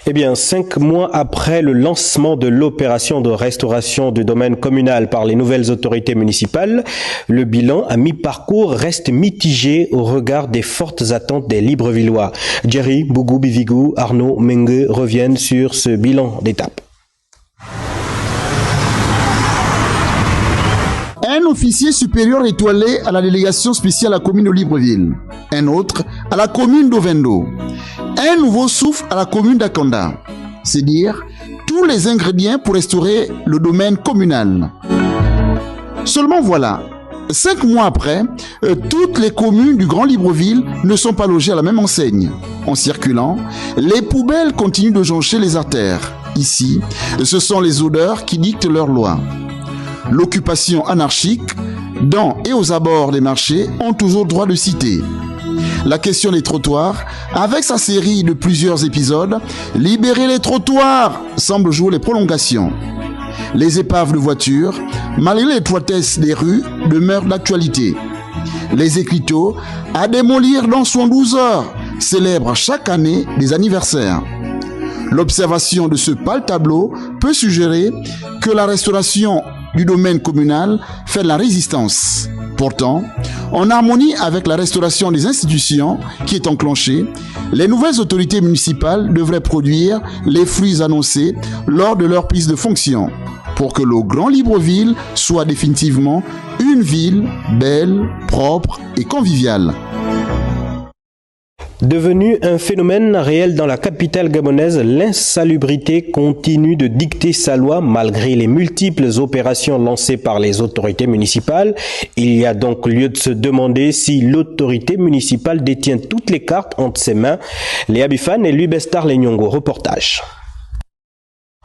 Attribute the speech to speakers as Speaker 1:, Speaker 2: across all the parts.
Speaker 1: Eh bien, 5 mois après le lancement de l'opération de restauration du domaine communal par les nouvelles autorités municipales, le bilan à mi-parcours reste mitigé au regard des fortes attentes des Librevillois. Jerry, Bougou, Bivigou, Arnaud, Mengue reviennent sur ce bilan d'étape.
Speaker 2: Un officier supérieur étoilé à la délégation spéciale à la commune de Libreville. Un autre à la commune d'Ovendo. Un nouveau souffle à la commune d'Akanda. C'est dire tous les ingrédients pour restaurer le domaine communal. Seulement voilà, 5 mois après, toutes les communes du Grand Libreville ne sont pas logées à la même enseigne. En circulant, les poubelles continuent de joncher les artères. Ici, ce sont les odeurs qui dictent leurs lois. L'occupation anarchique, dans et aux abords des marchés, ont toujours droit de citer. La question des trottoirs, avec sa série de plusieurs épisodes, libérer les trottoirs semble jouer les prolongations. Les épaves de voitures, malgré l'étroitesse des rues, demeurent d'actualité. Les écriteaux, à démolir dans 72 heures, célèbrent chaque année des anniversaires. L'observation de ce pâle tableau peut suggérer que la restauration du domaine communal fait de la résistance. Pourtant, en harmonie avec la restauration des institutions qui est enclenchée, les nouvelles autorités municipales devraient produire les fruits annoncés lors de leur prise de fonction pour que le Grand Libreville soit définitivement une ville belle, propre et conviviale.
Speaker 1: Devenu un phénomène réel dans la capitale gabonaise, l'insalubrité continue de dicter sa loi malgré les multiples opérations lancées par les autorités municipales. Il y a donc lieu de se demander si l'autorité municipale détient toutes les cartes entre ses mains. Léa Bifan et Louis Bestar Lenyongo, reportage.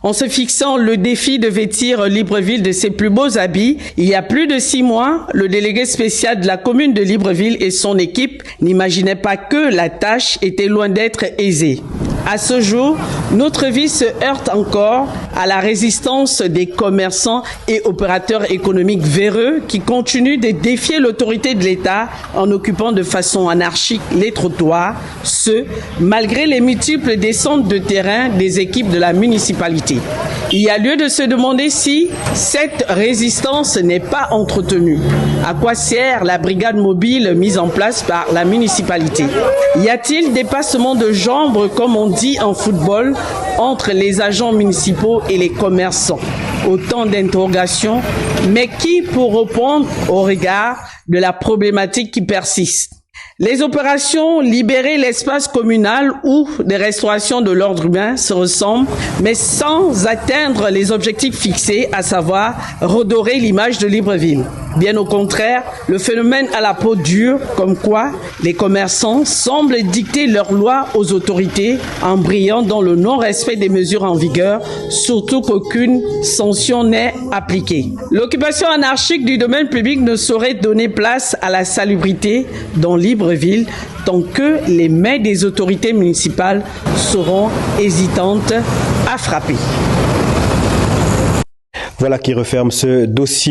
Speaker 3: En se fixant le défi de vêtir Libreville de ses plus beaux habits, il y a plus de 6 mois, le délégué spécial de la commune de Libreville et son équipe n'imaginaient pas que la tâche était loin d'être aisée. À ce jour, notre vie se heurte encore à la résistance des commerçants et opérateurs économiques véreux qui continuent de défier l'autorité de l'État en occupant de façon anarchique les trottoirs, ce, malgré les multiples descentes de terrain des équipes de la municipalité. Il y a lieu de se demander si cette résistance n'est pas entretenue. À quoi sert la brigade mobile mise en place par la municipalité? Y a-t-il des passements de jambes, comme on dit en football, entre les agents municipaux et les commerçants? Autant d'interrogations, mais qui pour répondre au regard de la problématique qui persiste? Les opérations libérer l'espace communal ou des restaurations de l'ordre humain se ressemblent, mais sans atteindre les objectifs fixés, à savoir redorer l'image de Libreville. Bien au contraire, le phénomène à la peau dure, comme quoi les commerçants semblent dicter leurs lois aux autorités en brillant dans le non-respect des mesures en vigueur, surtout qu'aucune sanction n'est appliquée. L'occupation anarchique du domaine public ne saurait donner place à la salubrité dans Libreville tant que les mains des autorités municipales seront hésitantes à frapper.
Speaker 1: Voilà qui referme ce dossier.